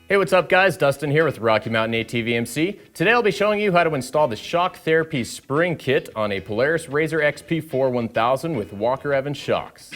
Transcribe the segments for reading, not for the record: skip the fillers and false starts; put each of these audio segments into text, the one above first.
Hey, what's up guys? Dustin here with Rocky Mountain ATVMC. Today I'll be showing you how to install the Shock Therapy Spring Kit on a Polaris RZR XP4 1000 with Walker Evans shocks.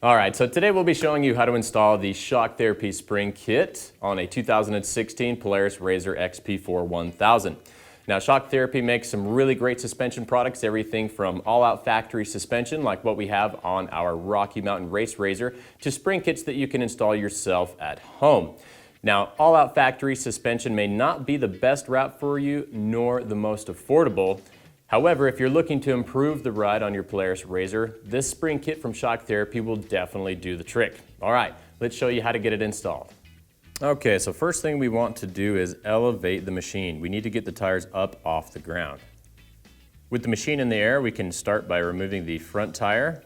Alright, so today we'll be showing you how to install the Shock Therapy Spring Kit on a 2016 Polaris RZR XP4 1000. Now, Shock Therapy makes some really great suspension products, everything from all-out factory suspension like what we have on our Rocky Mountain Race RZR to spring kits that you can install yourself at home. Now, all-out factory suspension may not be the best route for you nor the most affordable. However, if you're looking to improve the ride on your Polaris RZR, this spring kit from Shock Therapy will definitely do the trick. All right, let's show you how to get it installed. Okay, so first thing we want to do is elevate the machine. We need to get the tires up off the ground. With the machine in the air, we can start by removing the front tire.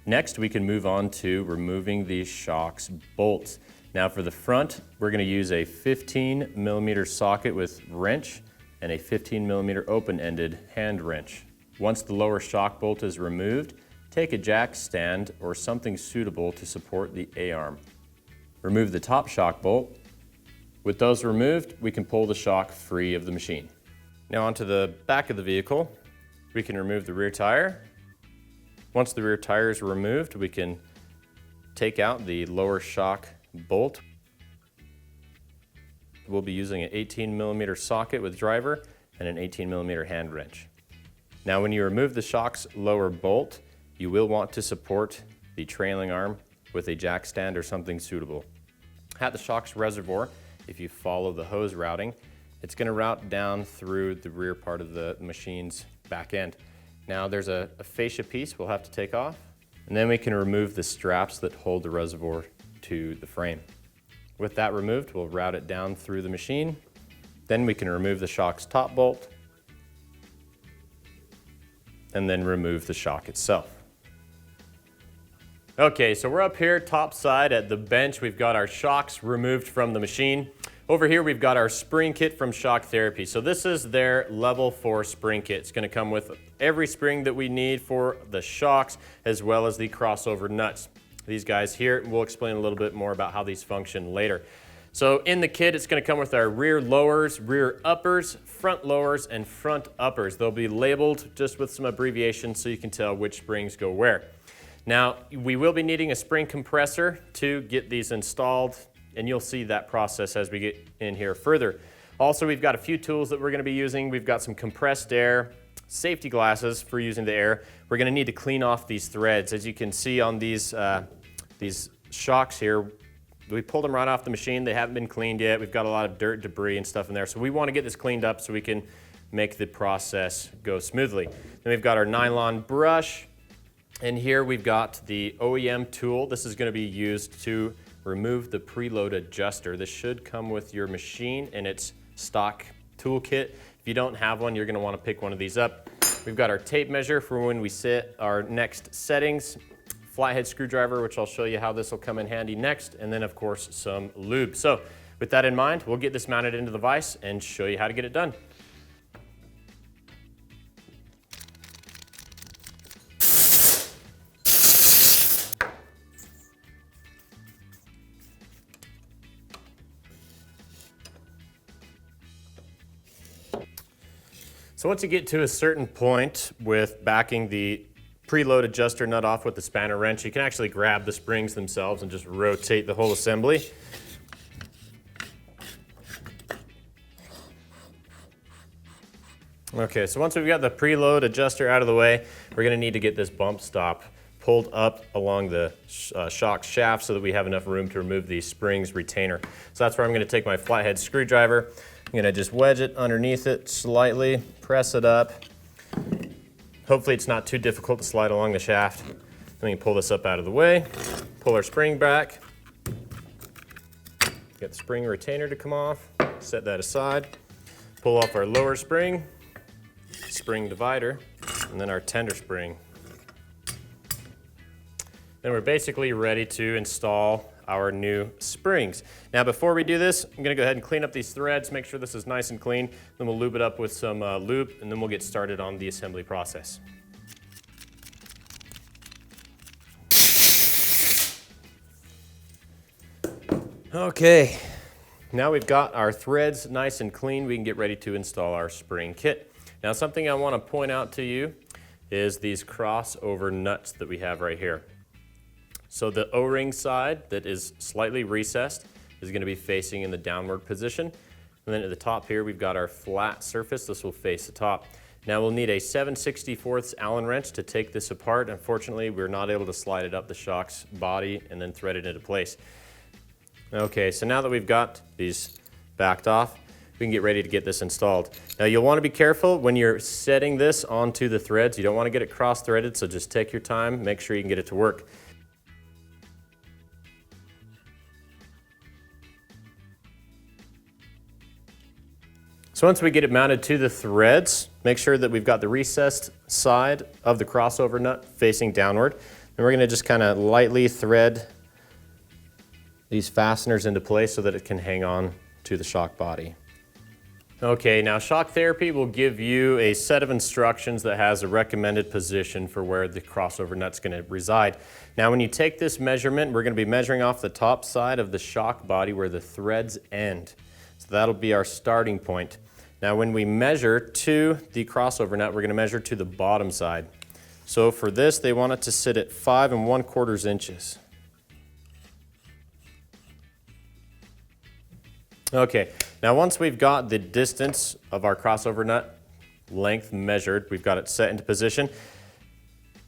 Next, we can move on to removing the shocks bolts. Now for the front, we're going to use a 15mm socket with wrench and a 15mm open-ended hand wrench. Once the lower shock bolt is removed, take a jack stand or something suitable to support the A-arm. Remove the top shock bolt. With those removed, we can pull the shock free of the machine. Now onto the back of the vehicle, we can remove the rear tire. Once the rear tire is removed, we can take out the lower shock bolt. We'll be using an 18mm socket with driver and an 18mm hand wrench. Now when you remove the shock's lower bolt, you will want to support the trailing arm with a jack stand or something suitable. At the shock's reservoir, if you follow the hose routing, it's going to route down through the rear part of the machine's back end. Now there's a fascia piece we'll have to take off, and then we can remove the straps that hold the reservoir to the frame. With that removed, we'll route it down through the machine. Then we can remove the shock's top bolt, and then remove the shock itself. Okay, so we're up here top side at the bench. We've got our shocks removed from the machine. Over here we've got our spring kit from Shock Therapy. So this is their level 4 spring kit. It's going to come with every spring that we need for the shocks as well as the crossover nuts. These guys here, we'll explain a little bit more about how these function later. So in the kit it's going to come with our rear lowers, rear uppers, front lowers, and front uppers. They'll be labeled just with some abbreviations so you can tell which springs go where. Now, we will be needing a spring compressor to get these installed, and you'll see that process as we get in here further. Also, we've got a few tools that we're going to be using. We've got some compressed air, safety glasses for using the air. We're going to need to clean off these threads. As you can see on these shocks here, we pulled them right off the machine. They haven't been cleaned yet. We've got a lot of dirt, debris, and stuff in there. So we want to get this cleaned up so we can make the process go smoothly. Then we've got our nylon brush. And here we've got the OEM tool. This is going to be used to remove the preload adjuster. This should come with your machine in its stock toolkit. If you don't have one, you're going to want to pick one of these up. We've got our tape measure for when we set our next settings, flathead screwdriver, which I'll show you how this will come in handy next, and then of course some lube. So with that in mind, we'll get this mounted into the vise and show you how to get it done. So once you get to a certain point with backing the preload adjuster nut off with the spanner wrench, you can actually grab the springs themselves and just rotate the whole assembly. Okay, so once we've got the preload adjuster out of the way, we're going to need to get this bump stop pulled up along the shock shaft so that we have enough room to remove the springs retainer. So that's where I'm going to take my flathead screwdriver. I'm going to just wedge it underneath it slightly, press it up. Hopefully it's not too difficult to slide along the shaft. Then we can pull this up out of the way, pull our spring back, get the spring retainer to come off, set that aside, pull off our lower spring, spring divider, and then our tender spring. Then we're basically ready to install our new springs. Now before we do this, I'm gonna go ahead and clean up these threads, make sure this is nice and clean, then we'll lube it up with some lube, and then we'll get started on the assembly process. Okay, now we've got our threads nice and clean, we can get ready to install our spring kit. Now something I want to point out to you is these crossover nuts that we have right here. So the O-ring side that is slightly recessed is going to be facing in the downward position. And then at the top here we've got our flat surface, this will face the top. Now we'll need a 7/64 Allen wrench to take this apart. Unfortunately, we're not able to slide it up the shock's body and then thread it into place. Okay, so now that we've got these backed off, we can get ready to get this installed. Now you'll want to be careful when you're setting this onto the threads. You don't want to get it cross-threaded, so just take your time, make sure you can get it to work. So once we get it mounted to the threads, make sure that we've got the recessed side of the crossover nut facing downward. And we're going to just kind of lightly thread these fasteners into place so that it can hang on to the shock body. Okay, now Shock Therapy will give you a set of instructions that has a recommended position for where the crossover nut's going to reside. Now when you take this measurement, we're going to be measuring off the top side of the shock body where the threads end. So that'll be our starting point. Now when we measure to the crossover nut, we're going to measure to the bottom side. So for this, they want it to sit at 5 1/4 inches. Okay, now once we've got the distance of our crossover nut length measured, we've got it set into position,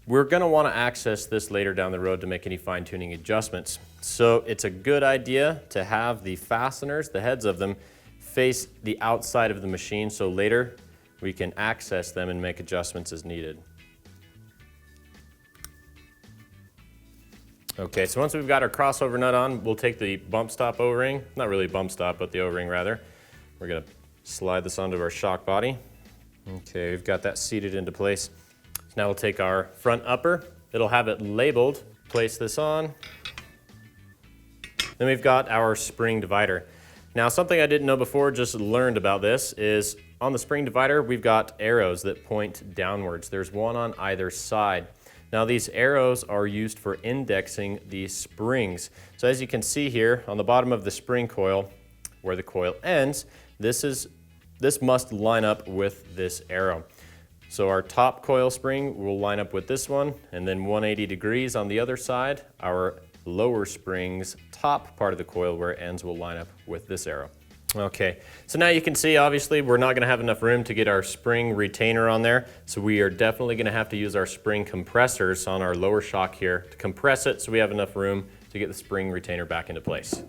we're going to want to access this later down the road to make any fine-tuning adjustments. So it's a good idea to have the fasteners, the heads of them, face the outside of the machine so later we can access them and make adjustments as needed. Okay, so once we've got our crossover nut on, we'll take the bump stop O-ring, not really bump stop, but the O-ring rather. We're going to slide this onto our shock body. Okay, we've got that seated into place. So now we'll take our front upper. It'll have it labeled. Place this on. Then we've got our spring divider. Now something I didn't know before, just learned about this, is on the spring divider we've got arrows that point downwards. There's one on either side. Now these arrows are used for indexing the springs. So as you can see here on the bottom of the spring coil, where the coil ends, this must line up with this arrow. So our top coil spring will line up with this one, and then 180 degrees on the other side, our lower spring's top part of the coil where it ends will line up with this arrow. Okay, so now you can see obviously we're not going to have enough room to get our spring retainer on there, so we are definitely going to have to use our spring compressors on our lower shock here to compress it so we have enough room to get the spring retainer back into place.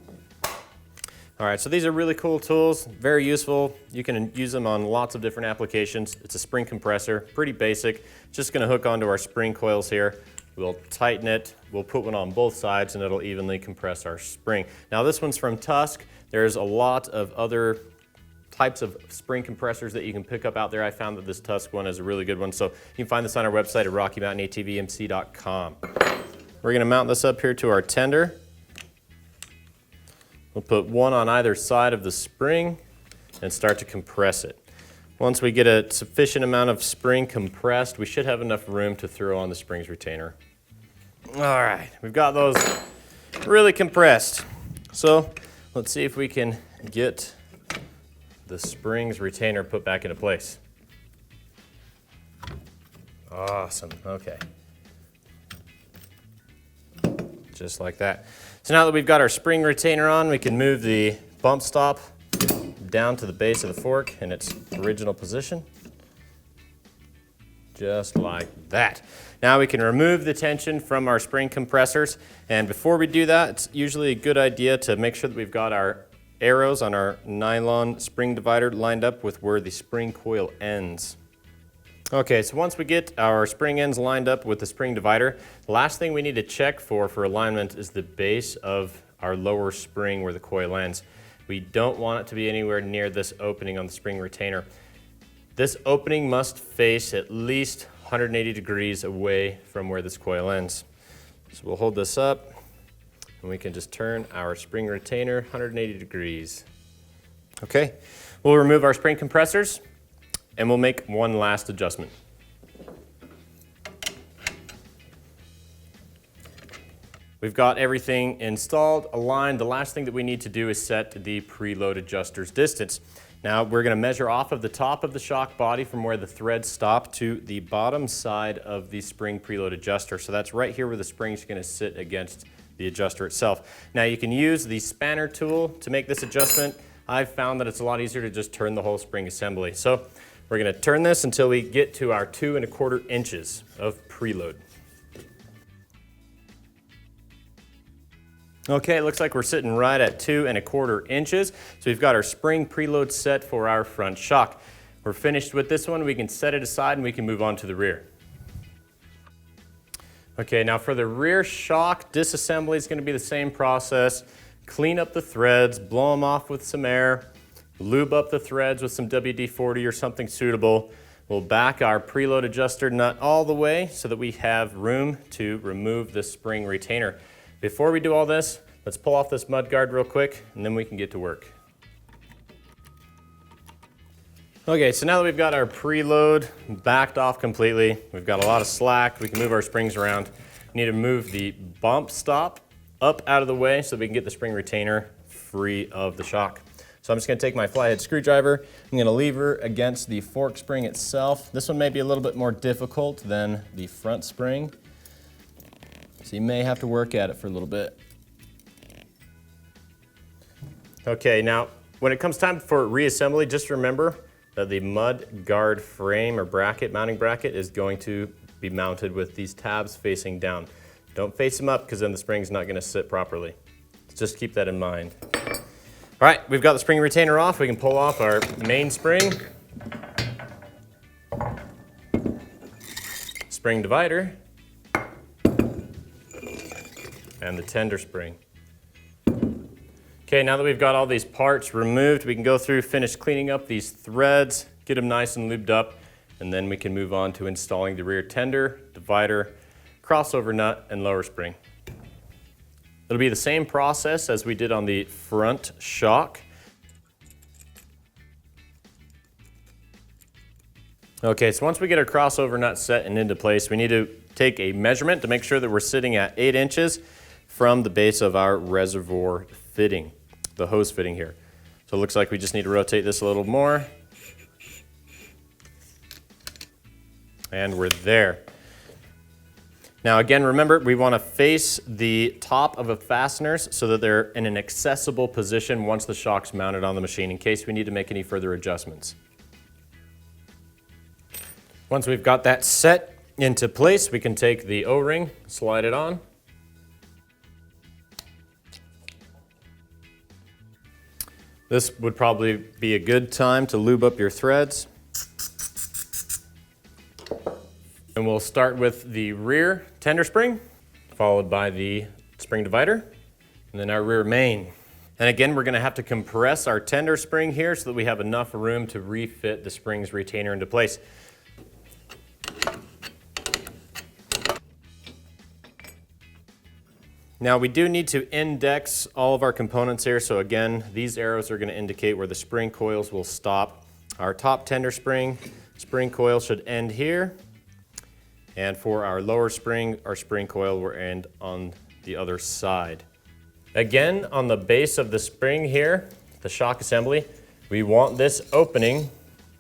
Alright, so these are really cool tools, very useful. You can use them on lots of different applications. It's a spring compressor, pretty basic. Just going to hook onto our spring coils here. We'll tighten it, we'll put one on both sides, and it'll evenly compress our spring. Now this one's from Tusk. There's a lot of other types of spring compressors that you can pick up out there. I found that this Tusk one is a really good one, so you can find this on our website at RockyMountainATVMC.com. We're going to mount this up here to our tender. We'll put one on either side of the spring and start to compress it. Once we get a sufficient amount of spring compressed, we should have enough room to throw on the springs retainer. All right, we've got those really compressed. So let's see if we can get the springs retainer put back into place. Awesome, okay. Just like that. So now that we've got our spring retainer on, we can move the bump stop down to the base of the fork in its original position. Just like that. Now we can remove the tension from our spring compressors, and before we do that, it's usually a good idea to make sure that we've got our arrows on our nylon spring divider lined up with where the spring coil ends. Okay, so once we get our spring ends lined up with the spring divider, the last thing we need to check for alignment is the base of our lower spring where the coil ends. We don't want it to be anywhere near this opening on the spring retainer. This opening must face at least 180 degrees away from where this coil ends. So we'll hold this up, and we can just turn our spring retainer 180 degrees. Okay, we'll remove our spring compressors and we'll make one last adjustment. We've got everything installed, aligned. The last thing that we need to do is set the preload adjuster's distance. Now we're going to measure off of the top of the shock body from where the threads stop to the bottom side of the spring preload adjuster. So that's right here where the spring is going to sit against the adjuster itself. Now you can use the spanner tool to make this adjustment. I've found that it's a lot easier to just turn the whole spring assembly. So we're going to turn this until we get to our 2 1/4 inches of preload. Okay, it looks like we're sitting right at 2 1/4 inches. So we've got our spring preload set for our front shock. We're finished with this one. We can set it aside and we can move on to the rear. Okay, now for the rear shock, disassembly is going to be the same process. Clean up the threads, blow them off with some air, lube up the threads with some WD-40 or something suitable. We'll back our preload adjuster nut all the way so that we have room to remove the spring retainer. Before we do all this, let's pull off this mud guard real quick and then we can get to work. Okay, so now that we've got our preload backed off completely, we've got a lot of slack, we can move our springs around. We need to move the bump stop up out of the way so that we can get the spring retainer free of the shock. So I'm just going to take my flathead screwdriver, I'm going to lever against the fork spring itself. This one may be a little bit more difficult than the front spring, so you may have to work at it for a little bit. Okay, now when it comes time for reassembly, just remember that the mud guard frame or bracket, mounting bracket, is going to be mounted with these tabs facing down. Don't face them up because then the spring's not going to sit properly. Just keep that in mind. All right, we've got the spring retainer off. We can pull off our main spring, spring divider, and the tender spring. Okay, now that we've got all these parts removed, we can go through, finish cleaning up these threads, get them nice and lubed up, and then we can move on to installing the rear tender, divider, crossover nut, and lower spring. It'll be the same process as we did on the front shock. Okay, so once we get our crossover nut set and into place, we need to take a measurement to make sure that we're sitting at 8 inches from the base of our reservoir fitting, the hose fitting here. So it looks like we just need to rotate this a little more. And we're there. Now again, remember, we want to face the top of the fasteners so that they're in an accessible position once the shock's mounted on the machine in case we need to make any further adjustments. Once we've got that set into place, we can take the O-ring, slide it on. This would probably be a good time to lube up your threads. And we'll start with the rear tender spring, followed by the spring divider, and then our rear main. And again, we're going to have to compress our tender spring here so that we have enough room to refit the spring's retainer into place. Now we do need to index all of our components here, so again, these arrows are going to indicate where the spring coils will stop. Our top tender spring coil should end here. And for our lower spring, our spring coil will end on the other side. Again, on the base of the spring here, the shock assembly, we want this opening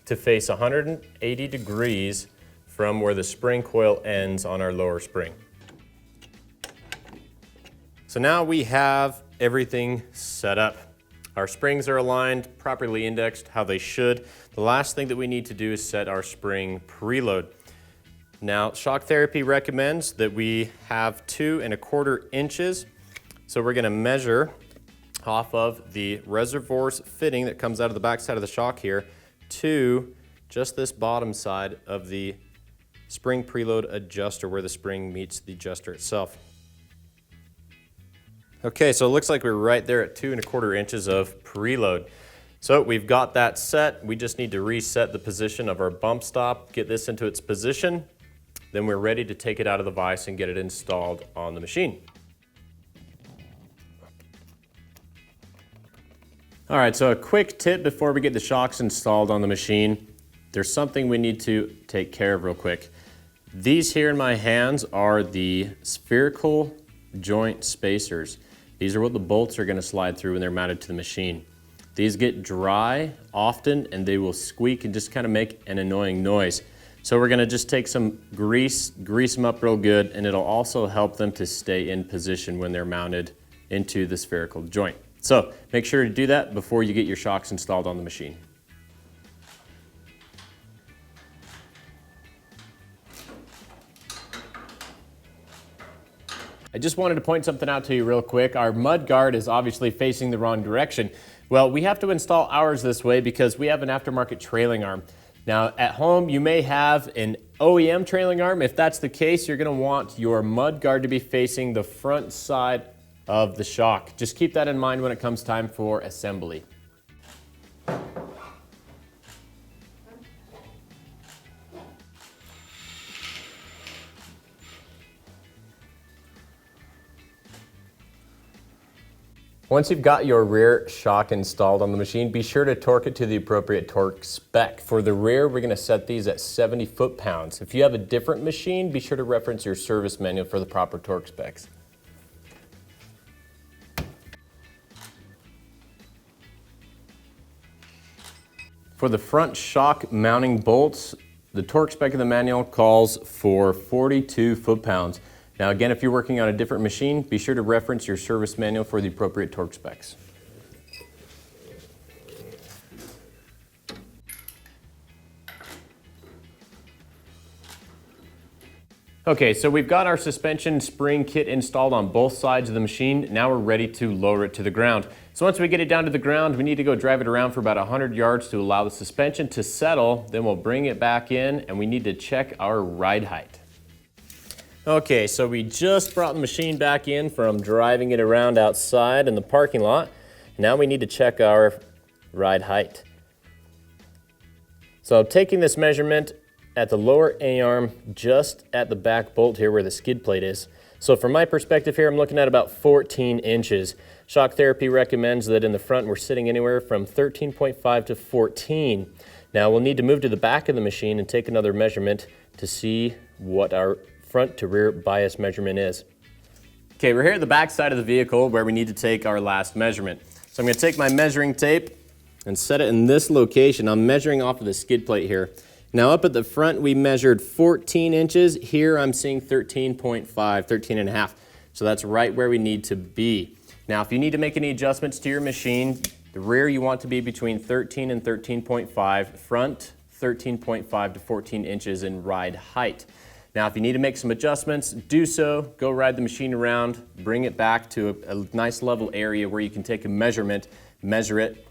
to face 180 degrees from where the spring coil ends on our lower spring. So now we have everything set up. Our springs are aligned, properly indexed, how they should. The last thing that we need to do is set our spring preload. Now, Shock Therapy recommends that we have 2 1/4 inches. So we're gonna measure off of the reservoir's fitting that comes out of the back side of the shock here to just this bottom side of the spring preload adjuster where the spring meets the adjuster itself. Okay, so it looks like we're right there at 2 1/4 inches of preload. So we've got that set. We just need to reset the position of our bump stop, get this into its position. Then we're ready to take it out of the vise and get it installed on the machine. All right, so a quick tip before we get the shocks installed on the machine. There's something we need to take care of real quick. These here in my hands are the spherical joint spacers. These are what the bolts are going to slide through when they're mounted to the machine. These get dry often and they will squeak and just kind of make an annoying noise. So we're going to just take some grease them up real good, and it'll also help them to stay in position when they're mounted into the spherical joint. So make sure to do that before you get your shocks installed on the machine. I just wanted to point something out to you real quick. Our mud guard is obviously facing the wrong direction. Well, we have to install ours this way because we have an aftermarket trailing arm. Now at home you may have an OEM trailing arm. If that's the case, you're going to want your mud guard to be facing the front side of the shock. Just keep that in mind when it comes time for assembly. Once you've got your rear shock installed on the machine, be sure to torque it to the appropriate torque spec. For the rear, we're going to set these at 70 foot-pounds. If you have a different machine, be sure to reference your service manual for the proper torque specs. For the front shock mounting bolts, the torque spec of the manual calls for 42 foot-pounds. Now again, if you're working on a different machine, be sure to reference your service manual for the appropriate torque specs. Okay, so we've got our suspension spring kit installed on both sides of the machine. Now we're ready to lower it to the ground. So once we get it down to the ground, we need to go drive it around for about 100 yards to allow the suspension to settle. Then we'll bring it back in and we need to check our ride height. Okay, so we just brought the machine back in from driving it around outside in the parking lot. Now we need to check our ride height. So I'm taking this measurement at the lower A-arm, just at the back bolt here where the skid plate is. So from my perspective here, I'm looking at about 14 inches. Shock Therapy recommends that in the front we're sitting anywhere from 13.5 to 14. Now we'll need to move to the back of the machine and take another measurement to see what our front to rear bias measurement is. Okay, we're here at the back side of the vehicle where we need to take our last measurement. So I'm going to take my measuring tape and set it in this location. I'm measuring off of the skid plate here. Now up at the front we measured 14 inches. Here I'm seeing 13.5, 13 and a half. So that's right where we need to be. Now if you need to make any adjustments to your machine, the rear you want to be between 13 and 13.5, front 13.5 to 14 inches in ride height. Now, if you need to make some adjustments, do so. Go ride the machine around, bring it back to a nice level area where you can take a measurement, measure it,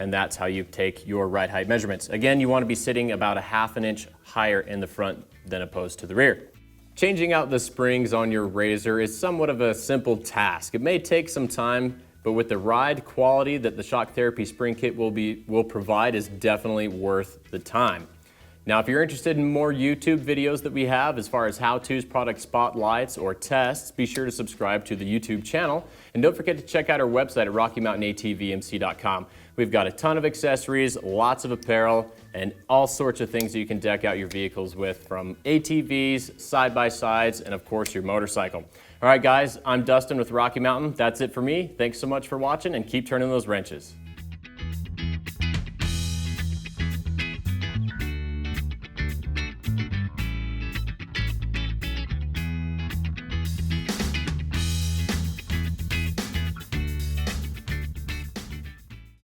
and that's how you take your ride height measurements. Again, you want to be sitting about 1/2 an inch higher in the front than opposed to the rear. Changing out the springs on your RZR is somewhat of a simple task. It may take some time, but with the ride quality that the Shock Therapy spring kit will provide is definitely worth the time. Now, if you're interested in more YouTube videos that we have as far as how-tos, product spotlights, or tests, be sure to subscribe to the YouTube channel. And don't forget to check out our website at RockyMountainATVMC.com. We've got a ton of accessories, lots of apparel, and all sorts of things that you can deck out your vehicles with, from ATVs, side-by-sides, and of course your motorcycle. All right, guys, I'm Dustin with Rocky Mountain. That's it for me. Thanks so much for watching, and keep turning those wrenches.